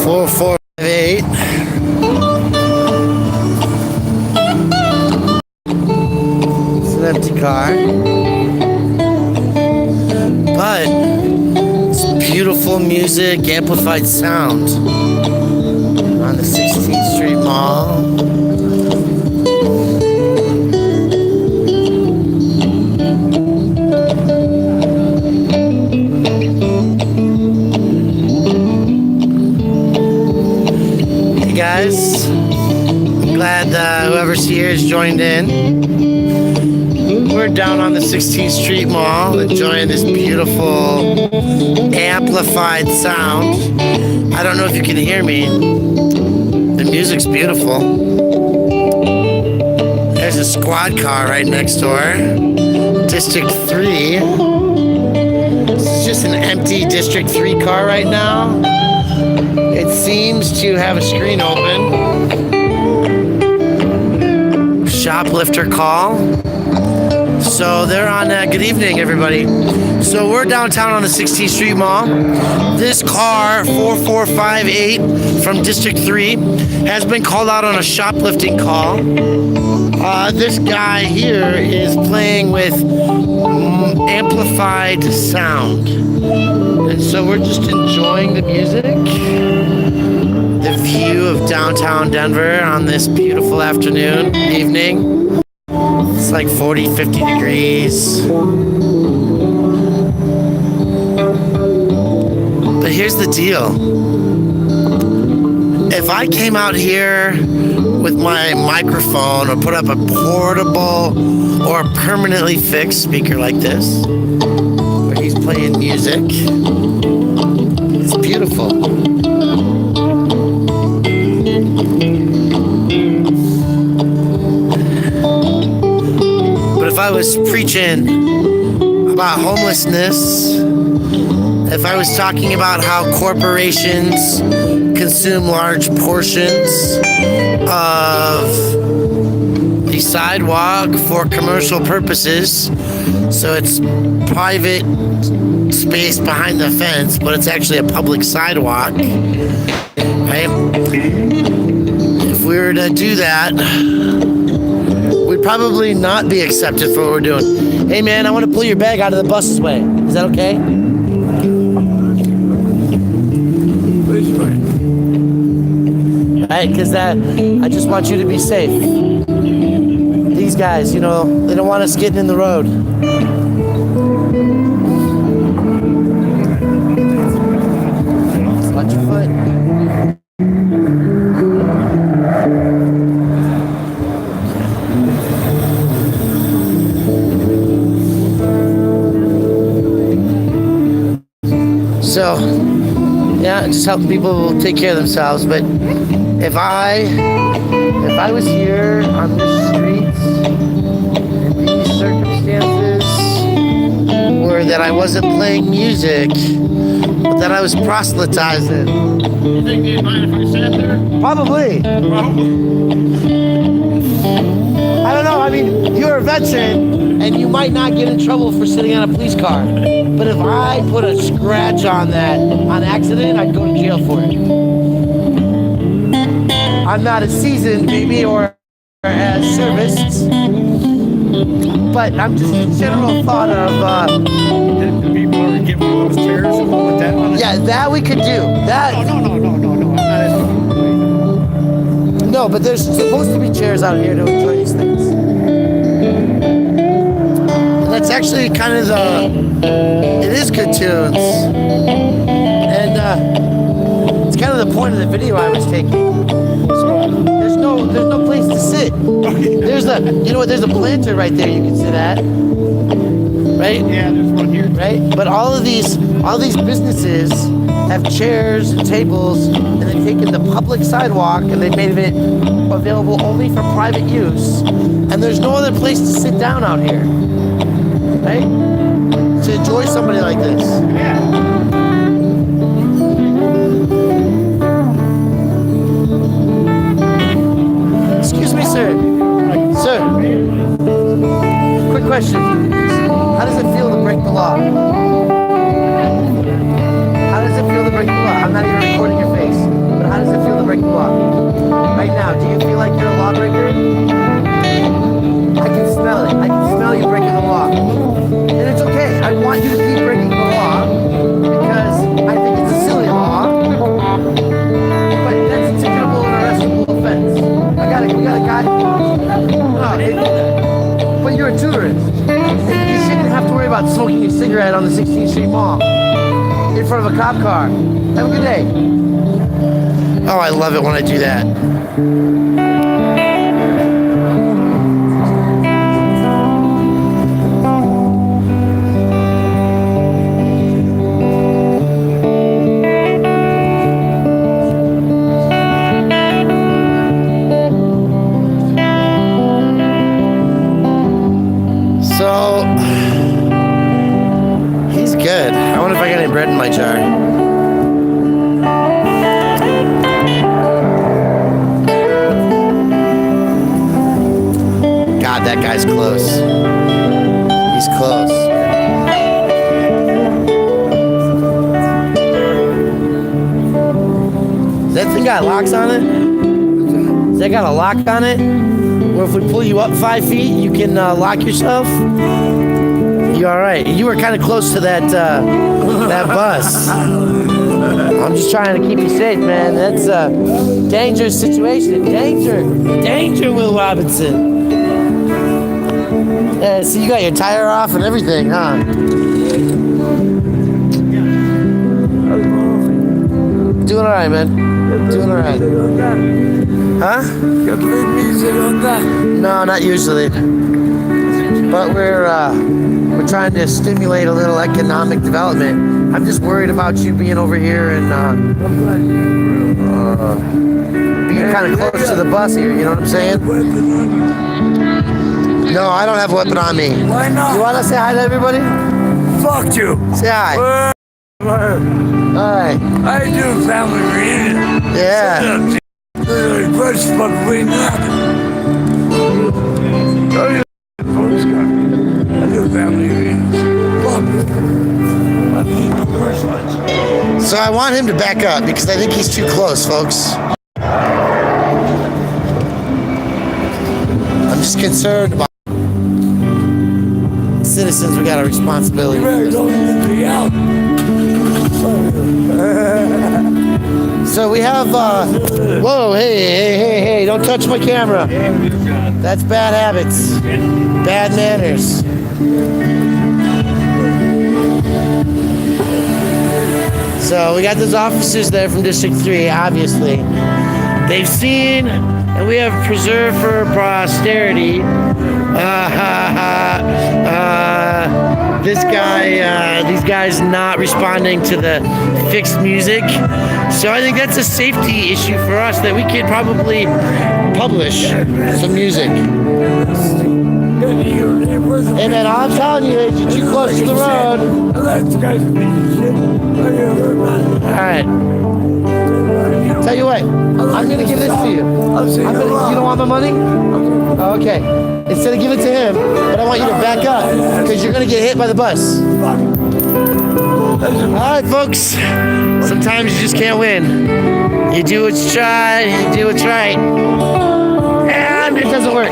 448. It's an empty car. But it's beautiful music, amplified sound on the 16th Street Mall. Guys, I'm glad whoever's here has joined in. We're down on the 16th Street Mall enjoying this beautiful amplified sound. I don't know if you can hear me. The music's beautiful. There's a squad car right next door. District 3. This is just an empty District 3 car right now. It seems to have a screen open. Shoplifter call. So they're on good evening, everybody. So we're downtown on the 16th Street Mall. This car, 4458 from District 3, has been called out on a shoplifting call. This guy here is playing with amplified sound. And so we're just enjoying the music, the view of downtown Denver on this beautiful afternoon, evening. It's like 40, 50 degrees. But here's the deal. If I came out here with my microphone or put up a portable or permanently fixed speaker like this, where he's playing music, it's beautiful. But if I was preaching about homelessness, if I was talking about how corporations consume large portions of the sidewalk for commercial purposes, so it's private space behind the fence, but it's actually a public sidewalk, right? If we were to do that, we'd probably not be accepted for what we're doing. Hey man, I want to pull your bag out of the bus's way. Is that okay? Right, because I just want you to be safe. These guys, you know, they don't want us getting in the road. Watch your foot. So, yeah, just helping people take care of themselves. But if I was here on the streets in these circumstances, or that I wasn't playing music, but that I was proselytizing. You think they'd mind if I sat there? Probably. I don't know. I mean, you're a veteran, and you might not get in trouble for sitting on a police car. But if I put a scratch on that on accident, I'd go to jail for it. I'm not as seasoned, maybe, or as serviced, but I'm just a general thought of. The people are giving those chairs and put that on it? Yeah, that we could do. That. No. I'm not asking. No, but there's supposed to be chairs out here to enjoy these things. And that's actually kind of it is good tunes. And it's kind of the point of the video I was taking. So there's no place to sit. There's there's a planter right there you can sit at. Right? Yeah, there's one here. Right? But all these businesses have chairs and tables, and they've taken the public sidewalk and they've made it available only for private use. And there's no other place to sit down out here, right? To enjoy somebody like this. Yeah. Excuse me, sir. Sir. Quick question. How does it feel to break the law? How does it feel to break the law? I'm not even recording your face. right now, do you feel like you're a lawbreaker? I can smell it. I can smell you breaking the law. And it's okay. I want you to keep breaking the law because I think it's a silly law. But that's a ticketable and arrestable offense. We got a guy. But you're a tourist. You shouldn't have to worry about smoking a cigarette on the 16th Street Mall in front of a cop car. Have a good day. Oh, I love it when I do that. So, he's good. I wonder if I got any bread in my jar. God, that guy's close. He's close. Does that thing got locks on it? Does that got a lock on it? Or if we pull you up 5 feet, you can lock yourself? You all right? You were kind of close to that that bus. I'm just trying to keep you safe, man. That's a dangerous situation. Danger, Will Robinson. Yeah, so you got your tire off and everything, huh? Doing all right, man. Doing all right. Huh? No, not usually. But we're trying to stimulate a little economic development. I'm just worried about you being over here and being kind of close to the bus here. You know what I'm saying? No, I don't have a weapon on me. Why not? You want to say hi to everybody? Fuck you. Say hi. Hi. I do family reunion. Yeah. First fuck reunion. I do family reunion. Fuck. I need the first ones. So I want him to back up because I think he's too close, folks. I'm just concerned about citizens. We got a responsibility. You better don't even be out. So we have, whoa, hey, don't touch my camera. That's bad habits, bad manners. So we got those officers there from District 3, obviously. They've seen, and we have preserved for posterity, this guy, these guys not responding to the fixed music. So I think that's a safety issue for us that we could probably publish some music. Hey man, all I'm telling you is you're too close to the road. Alright. Tell you what, I'm gonna give this to you. You don't want my money? Okay. Instead of giving it to him, but I want you to back up because you're gonna get hit by the bus. Alright folks, sometimes you just can't win. You do what you try, you do what's right. And it doesn't work.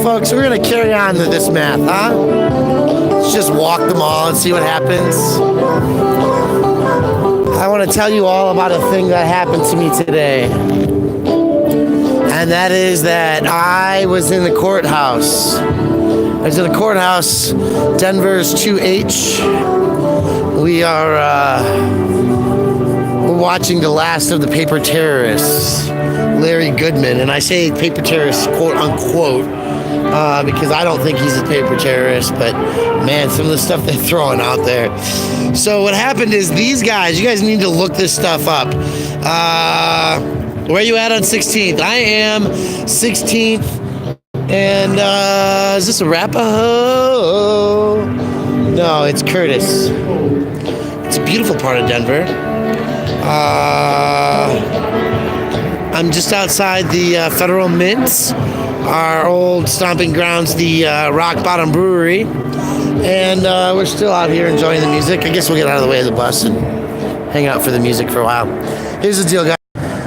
Folks, we're gonna carry on to this math, huh? Let's just walk the mall and see what happens. I want to tell you all about a thing that happened to me today, and that is that I was in the courthouse. I was in the courthouse, Denver's 2H. We're watching the last of the paper terrorists, Larry Goodman, and I say paper terrorists, quote unquote, because I don't think he's a paper terrorist, but man, some of the stuff they're throwing out there. So what happened is these guys, you guys need to look this stuff up. Where are you at on 16th? I am 16th, and is this Arapahoe? No, it's Curtis. It's a beautiful part of Denver. I'm just outside the Federal Mint, our old stomping grounds, the Rock Bottom Brewery. And we're still out here enjoying the music. I guess we'll get out of the way of the bus and hang out for the music for a while. Here's the deal, guys.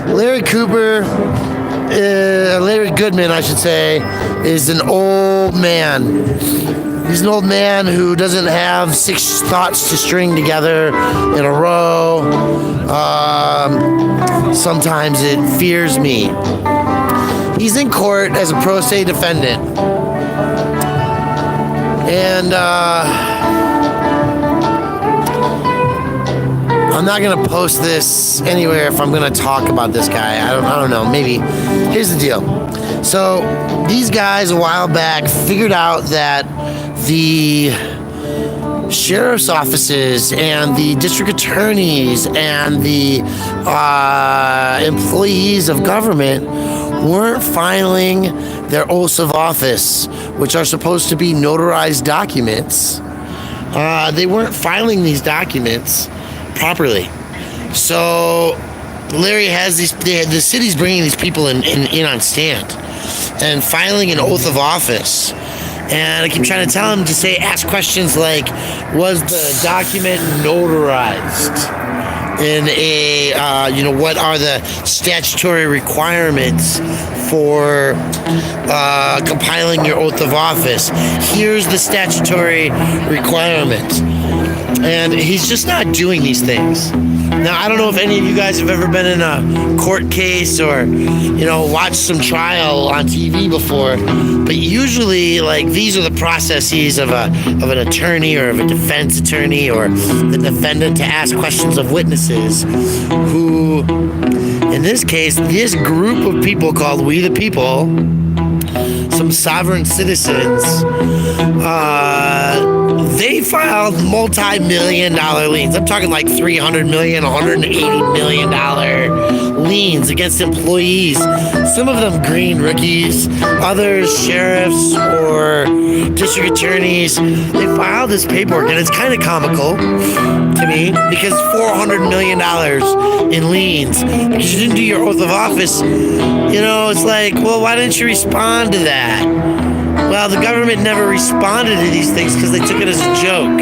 Larry Goodman, I should say, is an old man. He's an old man who doesn't have 6 thoughts to string together in a row. Sometimes it fears me. He's in court as a pro se defendant. And I'm not going to post this anywhere if I'm going to talk about this guy. I don't know. Maybe. Here's the deal. So these guys a while back figured out that the sheriff's offices and the district attorneys and the employees of government weren't filing their oaths of office, which are supposed to be notarized documents. They weren't filing these documents properly. So Larry has the city's bringing these people in on stand and filing an oath of office. And I keep trying to tell him to ask questions like, was the document notarized in a, what are the statutory requirements for compiling your oath of office? Here's the statutory requirement. And he's just not doing these things. Now, I don't know if any of you guys have ever been in a court case or, watched some trial on TV before, but usually, these are the processes of an attorney or of a defense attorney or the defendant to ask questions of witnesses who, in this case, this group of people called We the People, some sovereign citizens, they filed multi-million-dollar liens. I'm talking like $300 million, $180 million liens against employees. Some of them green rookies, others sheriffs or district attorneys. They filed this paperwork, and it's kind of comical to me because $400 million in liens because you didn't do your oath of office. It's like, well, why didn't you respond to that? Well, the government never responded to these things because they took it as a joke.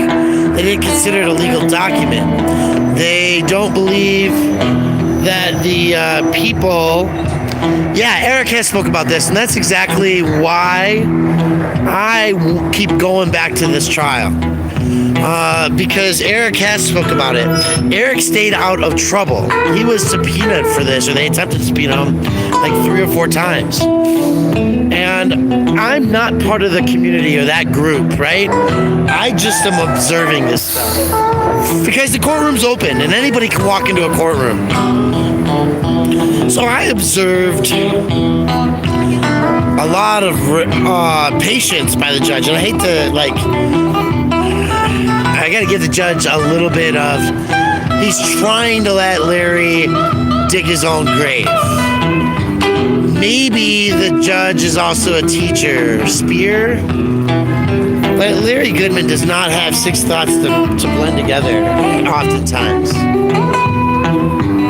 They didn't consider it a legal document. They don't believe that the people... Yeah, Eric has spoke about this, and that's exactly why I keep going back to this trial. Because Eric has spoke about it. Eric stayed out of trouble. He was subpoenaed for this, or they attempted to subpoena him like 3 or 4 times. And I'm not part of the community or that group, right? I just am observing this stuff. Because the courtroom's open and anybody can walk into a courtroom. So I observed a lot of patience by the judge. And I hate to, I got to give the judge a little bit of, he's trying to let Larry dig his own grave. Maybe the judge is also a teacher. Spear? But Larry Goodman does not have 6 thoughts to blend together oftentimes.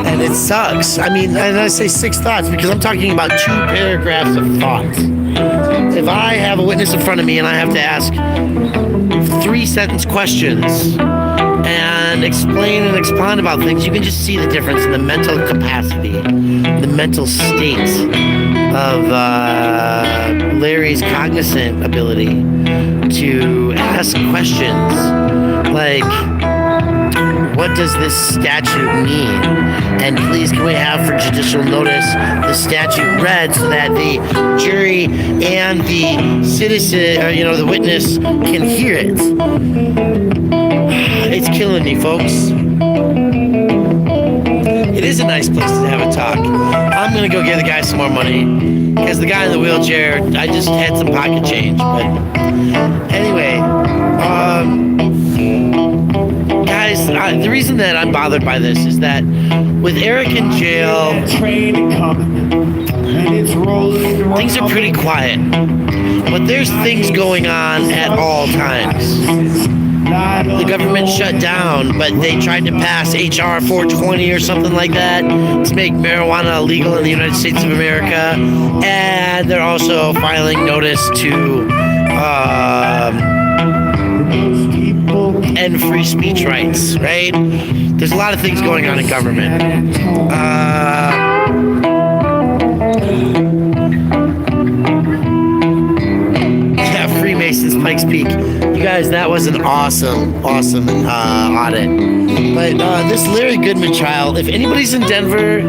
And it sucks. I mean, and I say 6 thoughts because I'm talking about 2 paragraphs of thoughts. If I have a witness in front of me and I have to ask 3-sentence questions and explain and expound about things, you can just see the difference in the mental capacity, the mental state of Larry's cognizant ability to ask questions like, what does this statute mean? And please, can we have for judicial notice the statute read so that the jury and the citizen, or the witness, can hear it? It's killing me, folks. it is a nice place to have a talk. I'm gonna go give the guy some more money because the guy in the wheelchair, I just had some pocket change. But anyway, guys, the reason that I'm bothered by this is that with Eric in jail, Train coming, and it's rolling. things are pretty quiet. But there's things going on at all times. The government shut down, but they tried to pass HR 420 or something like that to make marijuana illegal in the United States of America. And they're also filing notice to end free speech rights, right? There's a lot of things going on in government. Freemasons, Pikes Peak. You guys, that was an awesome audit. But this Larry Goodman trial, if anybody's in Denver,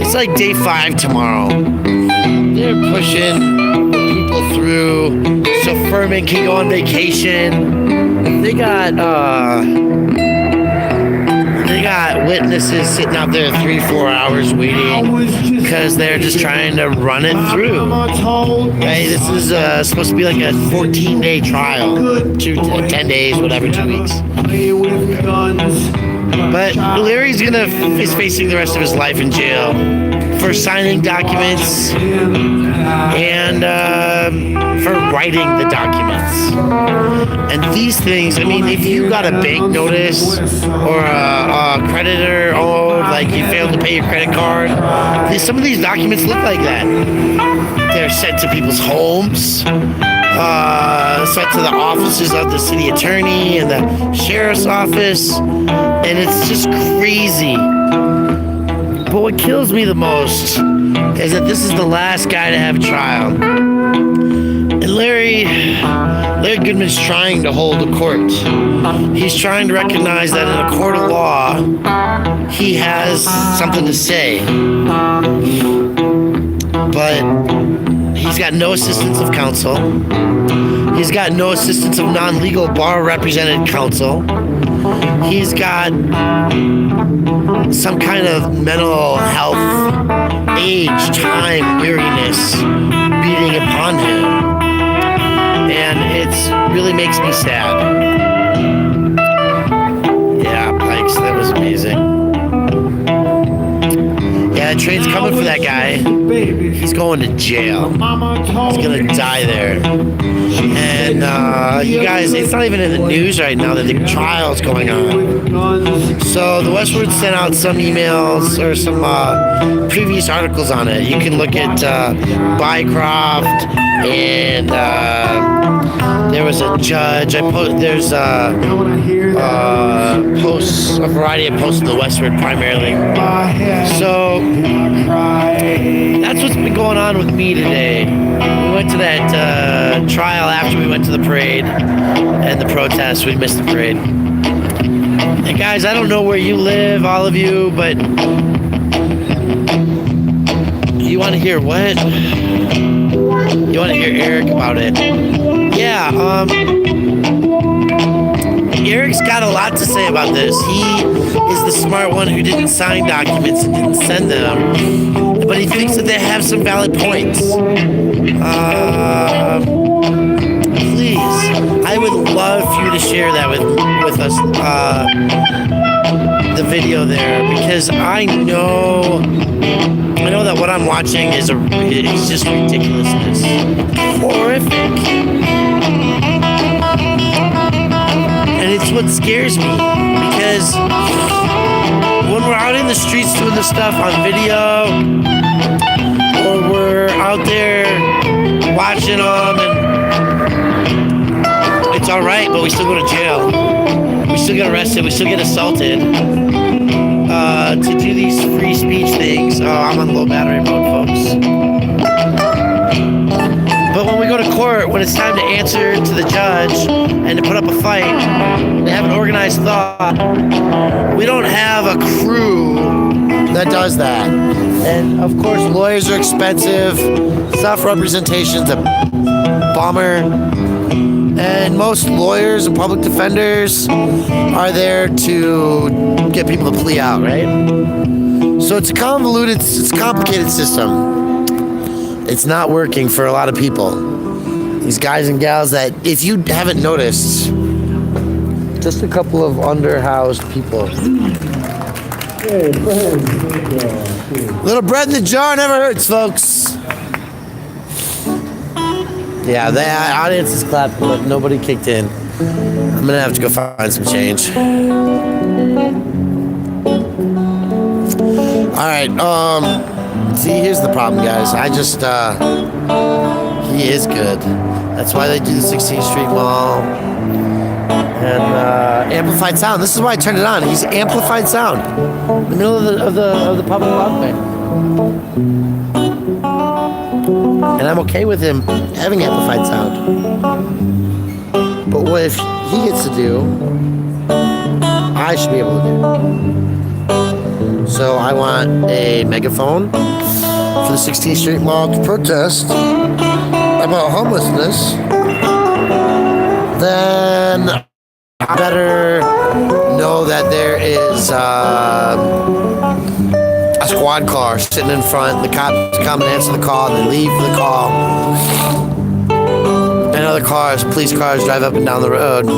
it's like day 5 tomorrow. They're pushing people through so Furman can go on vacation. They got witnesses sitting out there 3-4 hours waiting because they're just trying to run it through. Hey, this is supposed to be like a 14-day trial, 10 days, whatever, 2 weeks. But Larry's is facing the rest of his life in jail for signing documents and for writing the documents. And these things, I mean, if you got a bank notice or a creditor owed, like you failed to pay your credit card, some of these documents look like that. They're sent to people's homes, sent to the offices of the city attorney and the sheriff's office, and it's just crazy. But what kills me the most is that this is the last guy to have a trial. And Larry Goodman's trying to hold a court. He's trying to recognize that in a court of law, he has something to say. But he's got no assistance of counsel. He's got no assistance of non-legal bar represented counsel. He's got some kind of mental health, age, time, weariness beating upon him. And it really makes me sad. Yeah, Pikes, that was amazing. Yeah, the train's coming for that guy. He's going to jail. He's gonna die there. And you guys, it's not even in the news right now that the trial's going on. So the Westward sent out some emails or some previous articles on it. You can look at Bycroft and there was a judge. There's posts, a variety of posts in the Westward primarily. So that's what's been going on with me today. We went to that trial after we went to the parade and the protest. We missed the parade. And guys, I don't know where you live, all of you, but you want to hear what? You want to hear Eric about it? Yeah, Eric's got a lot to say about this. He is the smart one who didn't sign documents and didn't send them, but he thinks that they have some valid points. Please, I would love for you to share that with us, the video there, because I know that what I'm watching is just ridiculousness, horrific. And it's what scares me, because when we're out in the streets doing this stuff on video, or we're out there watching them, and it's all right, but we still go to jail. We still get arrested. We still get assaulted. To do these free speech things, I'm on low battery mode, folks. But when we go to court, when it's time to answer to the judge and to put up a fight, to have an organized thought, we don't have a crew that does that. And of course, lawyers are expensive. Self-representation's a bummer. And most lawyers and public defenders are there to get people to plea out, right? So it's a complicated system. It's not working for a lot of people. These guys and gals that, if you haven't noticed, just a couple of underhoused people. Little bread in the jar never hurts, folks. Yeah, the audience is clapping, but nobody kicked in. I'm gonna have to go find some change. All right. See, here's the problem, guys. He is good. That's why they do the 16th Street Mall and amplified sound. This is why I turned it on. He's amplified sound in the middle of the public walkway, and I'm okay with him having amplified sound. But what if he gets to do, I should be able to do. So I want a megaphone for the 16th Street Mall to protest about homelessness. Then I better know that there is a squad car sitting in front. The cops come and answer the call, and they leave the call. And other cars, police cars, drive up and down the road.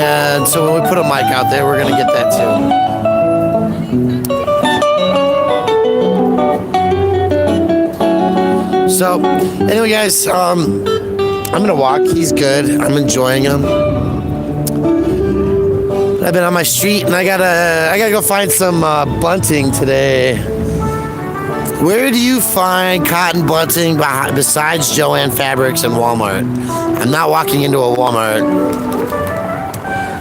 And so when we put a mic out there, we're going to get that too. So, anyway, guys, I'm going to walk. He's good. I'm enjoying him. I've been on my street, and I gotta go find some bunting today. Where do you find cotton bunting besides Joann Fabrics and Walmart? I'm not walking into a Walmart.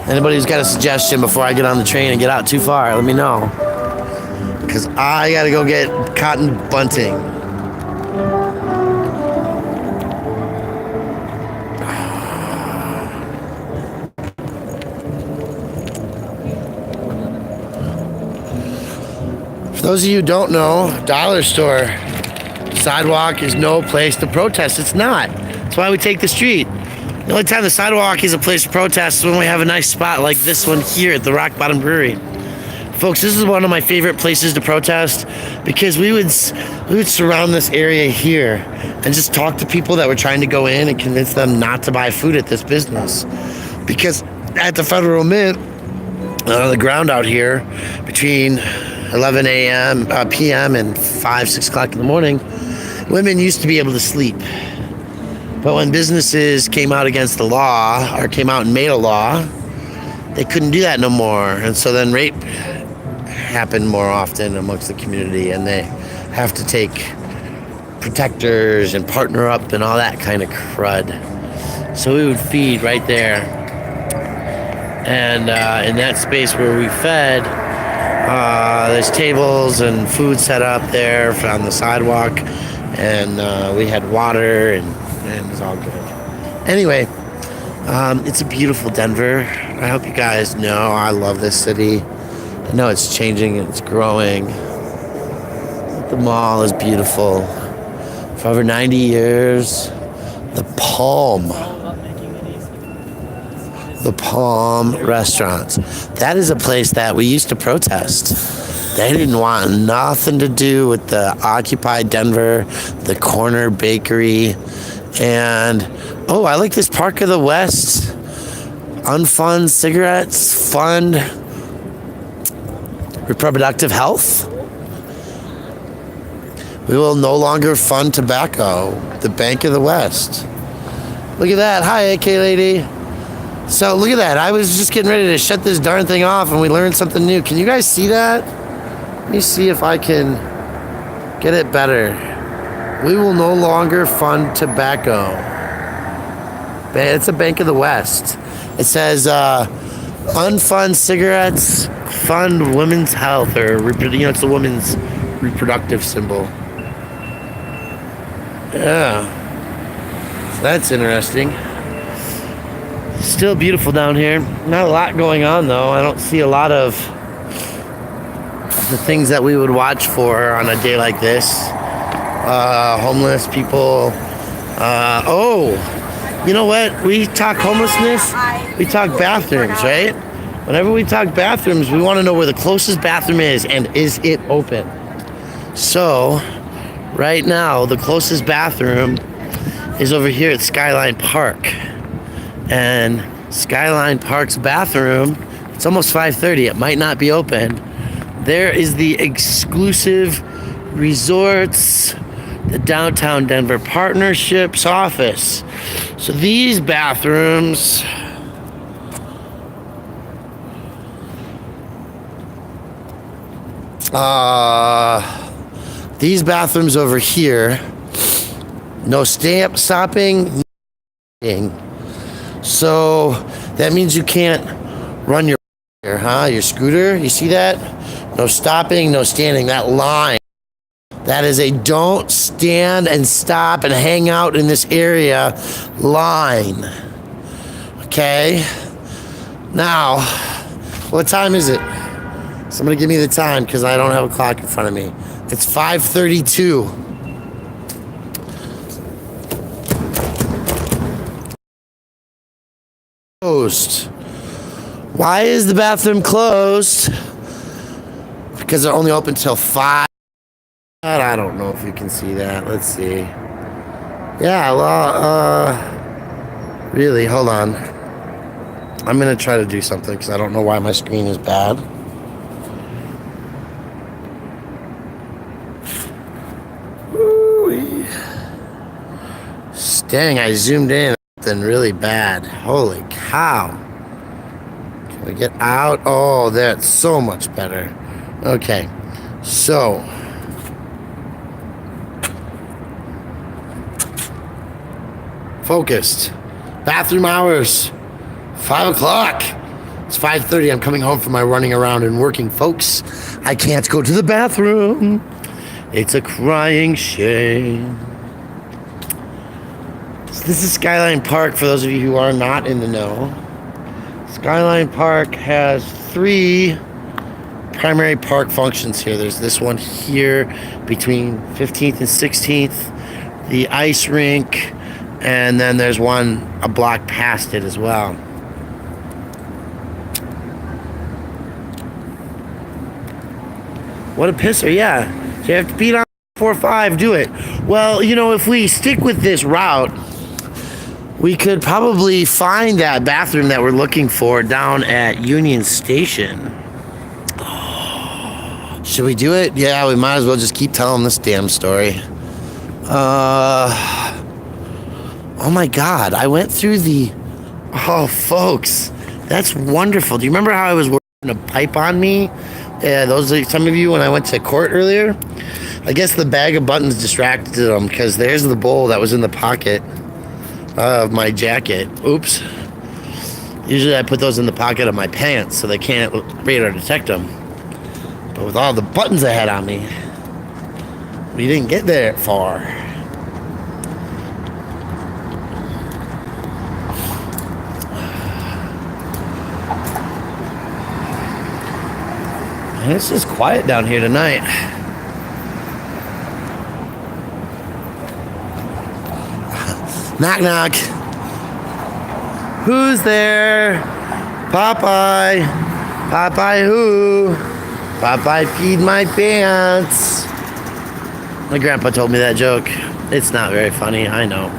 Anybody who's got a suggestion before I get on the train and get out too far, let me know. Because I gotta go get cotton bunting. For those of you who don't know, dollar store sidewalk is no place to protest. It's not. That's why we take the street. The only time the sidewalk is a place to protest is when we have a nice spot like this one here at the Rock Bottom Brewery. Folks, this is one of my favorite places to protest because we would surround this area here and just talk to people that were trying to go in and convince them not to buy food at this business. Because at the Federal Mint, on the ground out here, between 11 p.m. and 5, 6 o'clock in the morning, women used to be able to sleep. But when businesses came out against the law, or came out and made a law, they couldn't do that no more. And so then rape happened more often amongst the community, and they have to take protectors and partner up and all that kind of crud. So we would feed right there. And in that space where we fed, there's tables and food set up there on the sidewalk, and we had water, and it was all good. Anyway, it's a beautiful Denver. I hope you guys know I love this city. I know it's changing and it's growing. The mall is beautiful. For over 90 years, the Palm Restaurants. That is a place that we used to protest. They didn't want nothing to do with the occupied Denver, the corner bakery, and I like this Park of the West. Unfund cigarettes, fund reproductive health. We will no longer fund tobacco. The Bank of the West. Look at that. Hi, AK lady. So look at that. I was just getting ready to shut this darn thing off, and we learned something new. Can you guys see that? Let me see if I can get it better. We will no longer fund tobacco. It's a Bank of the West. It says unfund cigarettes, fund women's health, or it's a woman's reproductive symbol. Yeah, so that's interesting. Still beautiful down here. Not a lot going on though. I don't see a lot of the things that we would watch for on a day like this. Homeless people. You know what? We talk homelessness. We talk bathrooms, right? Whenever we talk bathrooms, we want to know where the closest bathroom is and is it open. So, right now, the closest bathroom is over here at Skyline Park. And Skyline Park's bathroom, it's almost 5:30. It might not be open. There is the Exclusive Resorts, the Downtown Denver Partnerships office. So these bathrooms over here, no stopping. So that means you can't run your scooter. You see that? No stopping, no standing. That line, that is a don't stand and stop and hang out in this area line. Okay? Now, what time is it? Somebody give me the time because I don't have a clock in front of me. It's 5:32. Closed. Why is the bathroom closed? Because they're only open till 5. I don't know if you can see that. Let's see. Yeah, well, really, hold on. I'm gonna try to do something because I don't know why my screen is bad. Ooh-wee. Dang, I zoomed in something really bad. Holy cow. Can we get out? Oh, that's so much better. Okay, so focused. Bathroom hours, 5 o'clock. It's 5:30. I'm coming home from my running around and working, folks. I can't go to the bathroom. It's a crying shame. So this is Skyline Park, for those of you who are not in the know. Skyline Park has 3 primary park functions here. There's this one here between 15th and 16th, the ice rink, and then there's one a block past it as well. What a pisser, yeah. So you have to beat on 4-5, do it. Well, you know, if we stick with this route, we could probably find that bathroom that we're looking for down at Union Station. Should we do it? Yeah, we might as well just keep telling this damn story. Oh my God, I went through the... Oh, folks, that's wonderful. Do you remember how I was working a pipe on me? Those are some of you when I went to court earlier. I guess the bag of buttons distracted them because there's the bowl that was in the pocket of my jacket. Oops. Usually I put those in the pocket of my pants so they can't radar detect them. But with all the buttons I had on me, we didn't get there far. And it's just quiet down here tonight. Knock, knock. Who's there? Popeye. Popeye who? Popeye peed my pants. My grandpa told me that joke. It's not very funny, I know.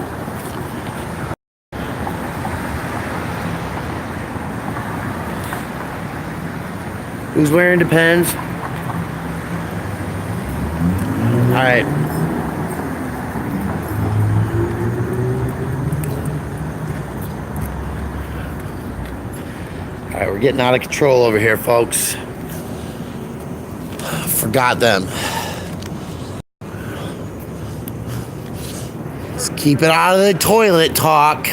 Who's wearing Depends? Alright. Alright, we're getting out of control over here, folks. Forgot them. Let's keep it out of the toilet talk.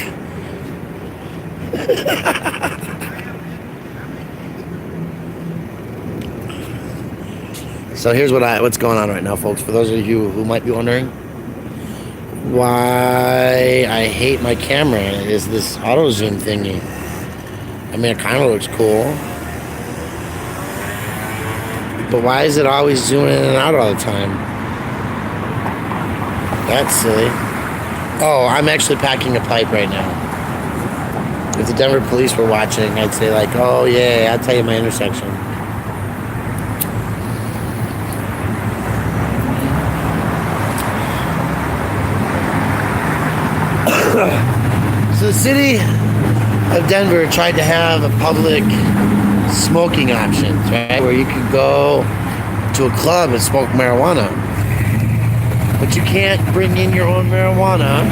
So here's what's going on right now, folks. For those of you who might be wondering why I hate my camera is this auto zoom thingy. I mean, it kind of looks cool, but why is it always zooming in and out all the time? That's silly. Oh, I'm actually packing a pipe right now. If the Denver police were watching, I'd say like, oh yeah, I'll tell you my intersection. So the city of Denver tried to have a public smoking options, right? Where you could go to a club and smoke marijuana. But you can't bring in your own marijuana.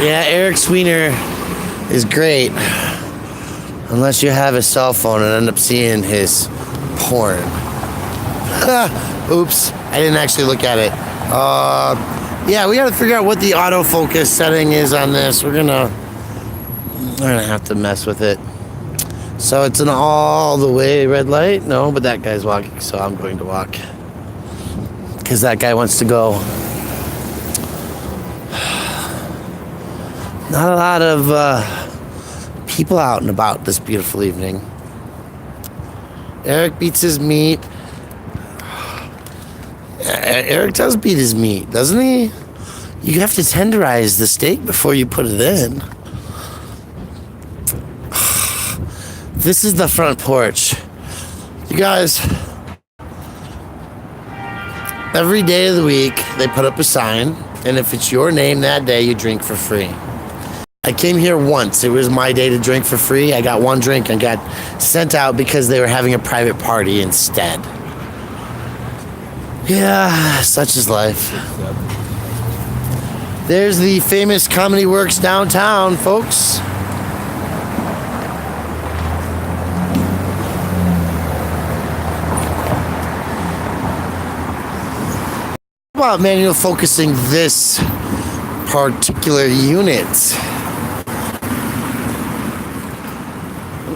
Yeah, Eric Sweener is great. Unless you have a cell phone and end up seeing his porn. Oops, I didn't actually look at it. Yeah, we gotta figure out what the autofocus setting is on this. We're gonna have to mess with it. So it's an all the way red light? No, but that guy's walking, so I'm going to walk. Because that guy wants to go. Not a lot of people out and about this beautiful evening. Eric beats his meat. Eric does beat his meat, doesn't he? You have to tenderize the steak before you put it in. This is the front porch. You guys, every day of the week, they put up a sign, and if it's your name that day, you drink for free. I came here once. It was my day to drink for free. I got one drink and got sent out because they were having a private party instead. Yeah, such is life. There's the famous Comedy Works downtown, folks. How about manual focusing this particular unit?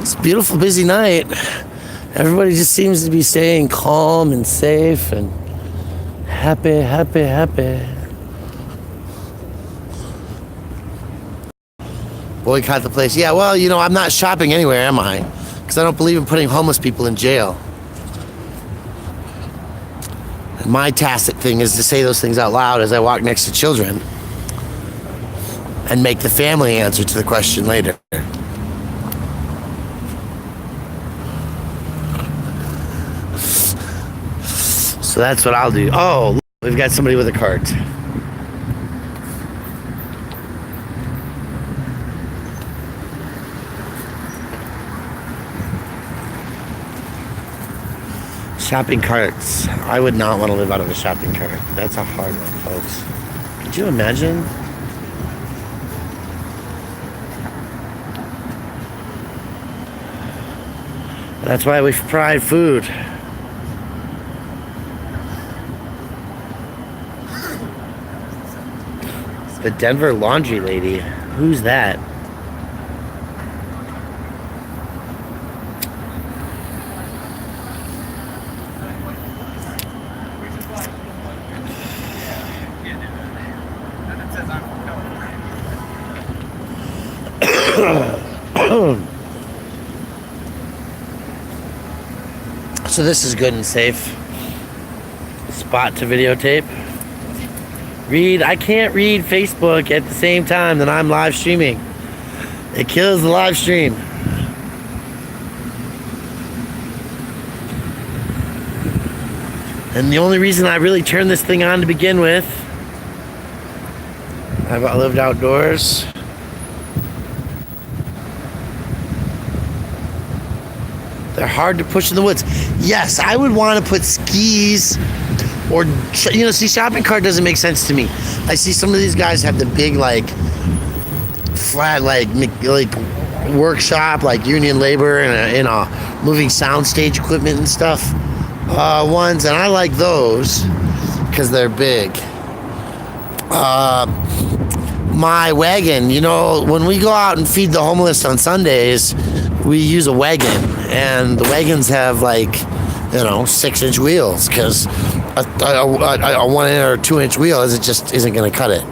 It's a beautiful, busy night. Everybody just seems to be staying calm and safe and happy. Boycott the place. Yeah, well, you know, I'm not shopping anywhere, am I? Because I don't believe in putting homeless people in jail. And my tacit thing is to say those things out loud as I walk next to children and make the family answer to the question later. So that's what I'll do. Oh, look, we've got somebody with a cart. Shopping carts. I would not want to live out of a shopping cart. That's a hard one, folks. Could you imagine? That's why we fried food. The Denver laundry lady. Who's that? So this is good and safe. Spot to videotape. I can't read Facebook at the same time that I'm live streaming. It kills the live stream. And the only reason I really turned this thing on to begin with, I've lived outdoors. They're hard to push in the woods. Yes, I would want to put skis or, you know, see, shopping cart doesn't make sense to me. I see some of these guys have the big, like, flat, like workshop, like union labor and a moving soundstage equipment and stuff ones, and I like those because they're big. My wagon, you know, when we go out and feed the homeless on Sundays, we use a wagon, and the wagons have, like, you know, 6-inch wheels because a 1 or 2 inch wheel just isn't going to cut it.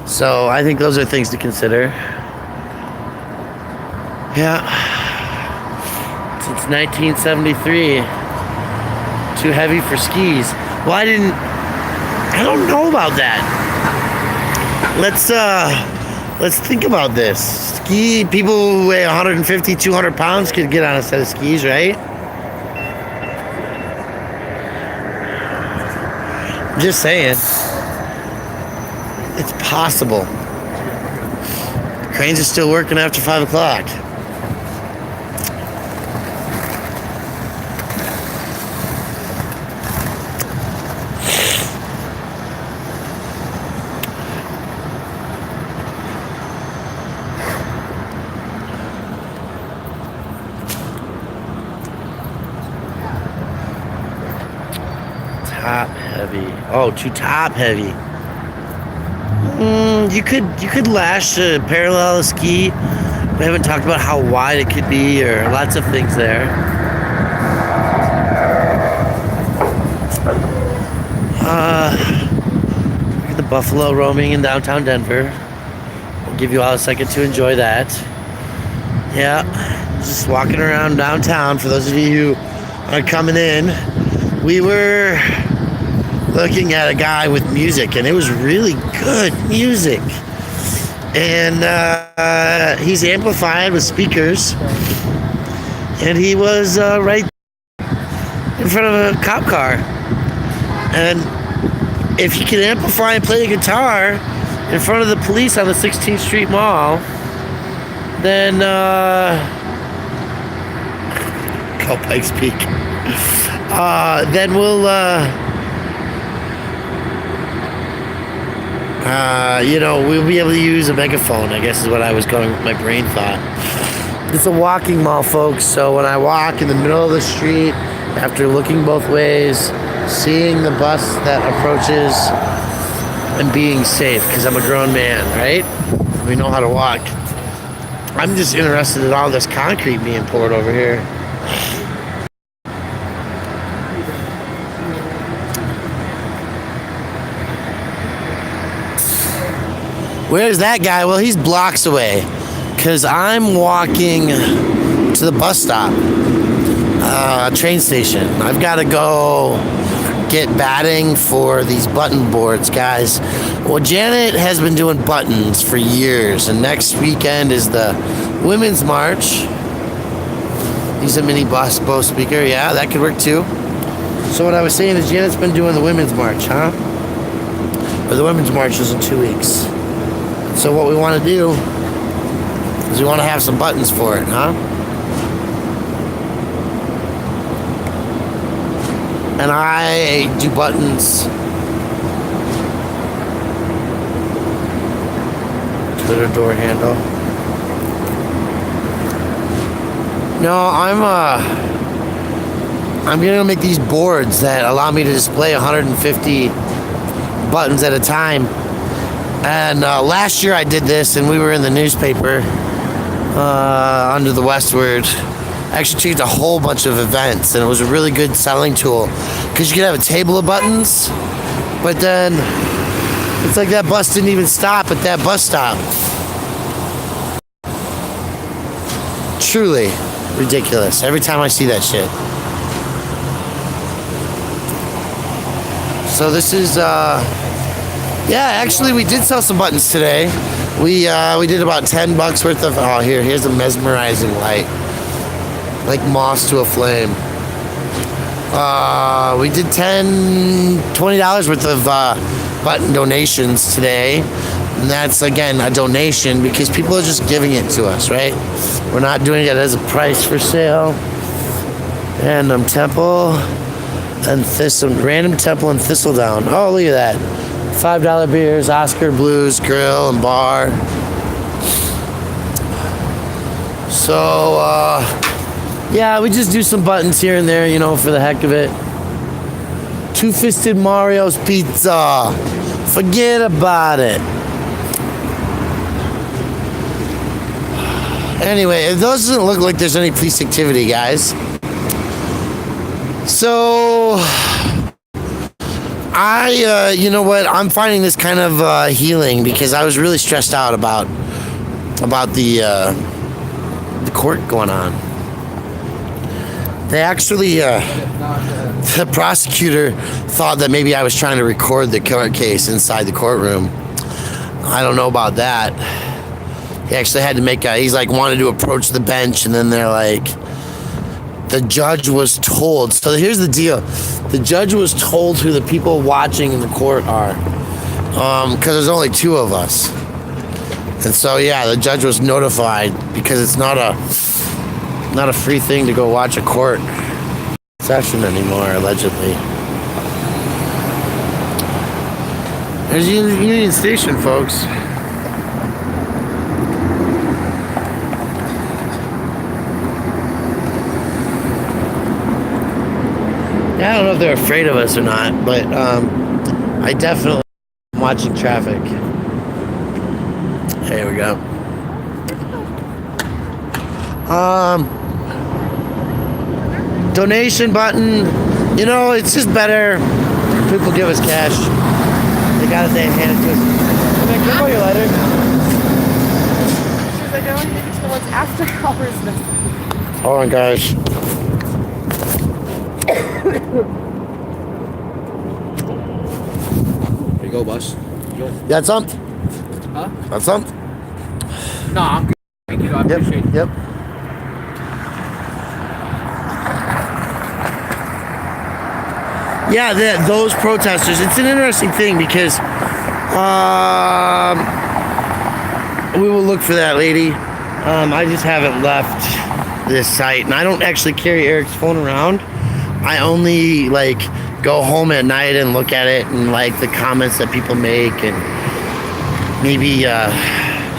So I think those are things to consider. Yeah. Since 1973. Too heavy for skis. Well, I don't know about that. Let's think about this. Ski people who weigh 150, 200 pounds could get on a set of skis, right? I'm just saying. It's possible. Cranes are still working after 5 o'clock. Top heavy. Oh, too top heavy. You could lash a parallel ski. We haven't talked about how wide it could be or lots of things there. Look at the buffalo roaming in downtown Denver. I'll give you all a second to enjoy that. Yeah, just walking around downtown. For those of you who are coming in, we were looking at a guy with music, and it was really good music. And he's amplified with speakers, and he was right in front of a cop car. And if you can amplify and play a guitar in front of the police on the 16th Street Mall, then go Pikes Peak. Then we'll we'll be able to use a megaphone, I guess is what I was going with my brain thought. It's a walking mall, folks, so when I walk in the middle of the street, after looking both ways, seeing the bus that approaches, and being safe, because I'm a grown man, right? We know how to walk. I'm just interested in all this concrete being poured over here. Where's that guy? Well, he's blocks away, because I'm walking to the bus stop, train station. I've got to go get batting for these button boards, guys. Well, Janet has been doing buttons for years, and next weekend is the Women's March. He's a mini bus bow speaker. Yeah, that could work too. So what I was saying is Janet's been doing the Women's March, huh? Or the Women's March is in 2 weeks. So what we want to do is we want to have some buttons for it, huh? And I do buttons. Twitter door handle. No, I'm gonna make these boards that allow me to display 150 buttons at a time. And last year I did this, and we were in the newspaper under the Westward. I actually checked a whole bunch of events, and it was a really good selling tool because you could have a table of buttons, but then it's like that bus didn't even stop at that bus stop. Truly ridiculous every time I see that shit. So this is actually we did sell some buttons today. We did about $10 worth of, here's a mesmerizing light, like moss to a flame. We did $20 worth of button donations today, and that's again a donation because people are just giving it to us, right? We're not doing it as a price for sale. Random Temple and Random Temple and Thistledown. Oh, look at that. $5 beers, Oscar Blues Grill and Bar. So, we just do some buttons here and there, for the heck of it. Two-Fisted Mario's Pizza. Forget about it. Anyway, it doesn't look like there's any police activity, guys. So, you know what? I'm finding this kind of healing because I was really stressed out about the court going on. They actually, the prosecutor thought that maybe I was trying to record the court case inside the courtroom. I don't know about that. He actually had to he's like wanted to approach the bench, and then they're like, the judge was told. So here's the deal. The judge was told who the people watching in the court are. Because there's only 2 of us. And so, yeah, the judge was notified because it's not a free thing to go watch a court session anymore, allegedly. There's Union Station, folks. Yeah, I don't know if they're afraid of us or not, but I definitely am watching traffic. There we go. Donation button. You know, it's just better if people give us cash. They hand it to us. Can I borrow your lighter? Because I don't want to give it to the ones after hours. Hold on, guys. There you go, boss. That's some? Huh? That's some? No, I'm good. Thank you. I appreciate it. Yep. Yeah, those protesters. It's an interesting thing because we will look for that lady. I just haven't left this site, and I don't actually carry Eric's phone around. I only go home at night and look at it and the comments that people make, and maybe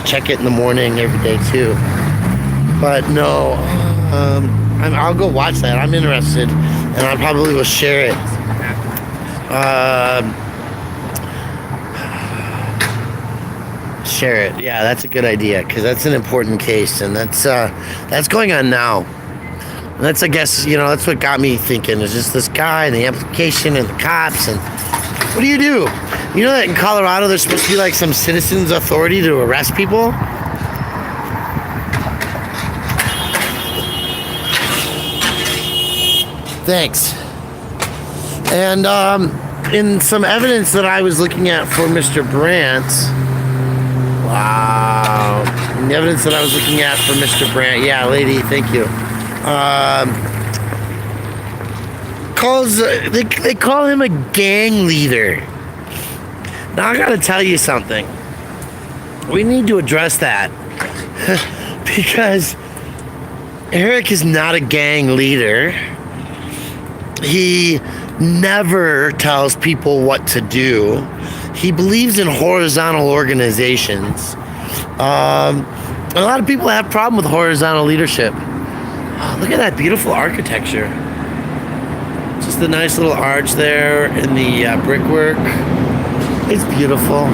check it in the morning every day too. But no, I'll go watch that. I'm interested, and I probably will share it. Share it. Yeah, that's a good idea because that's an important case, and that's going on now. And that's, I guess, that's what got me thinking is just this guy and the application and the cops. And what do? You know that in Colorado there's supposed to be some citizens authority to arrest people? Thanks. And in some evidence that I was looking at for Mr. Brandt, wow. In the evidence that I was looking at for Mr. Brandt, yeah, lady, thank you. They call him a gang leader. Now I gotta tell you something. We need to address that because Eric is not a gang leader. He never tells people what to do. He believes in horizontal organizations. A lot of people have a problem with horizontal leadership. Oh, look at that beautiful architecture. Just the nice little arch there in the brickwork. It's beautiful.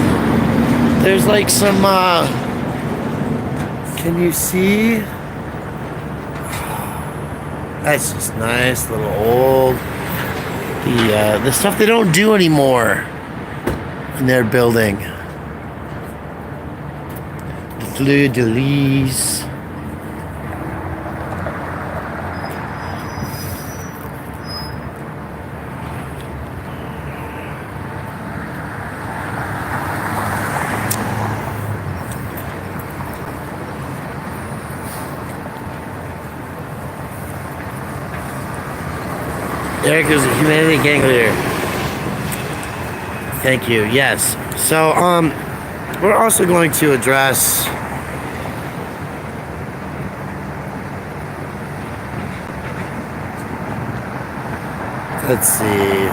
There's some, can you see? That's just nice, little old. The stuff they don't do anymore in their building. The fleur de lis. Eric is a humanity gang leader. Thank you. Yes. So, we're also going to address let's see.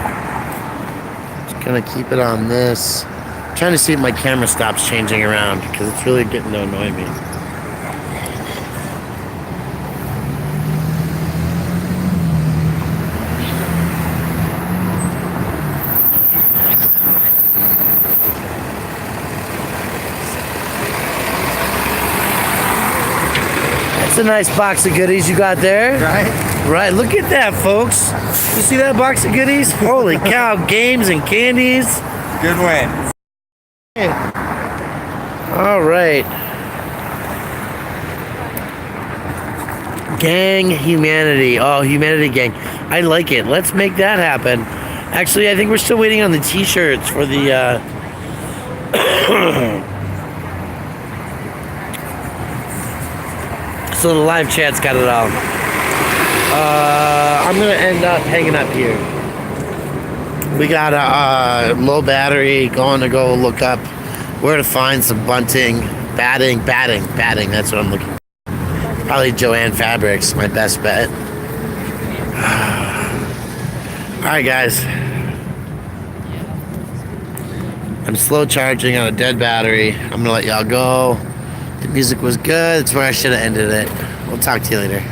Just gonna keep it on this. I'm trying to see if my camera stops changing around because it's really getting to annoy me. That's a nice box of goodies you got there. Right. Look at that, folks. You see that box of goodies? Holy cow, games and candies. Good win. All right. Gang humanity. Oh, humanity gang. I like it. Let's make that happen. Actually, I think we're still waiting on the t-shirts for the so the live chat's got it all. I'm gonna end up hanging up here. We got a low battery. Going to go look up where to find some bunting, batting. That's what I'm looking for. Probably Joanne Fabrics, my best bet. All right, guys. I'm slow charging on a dead battery. I'm gonna let y'all go. The music was good. That's where I should have ended it. We'll talk to you later.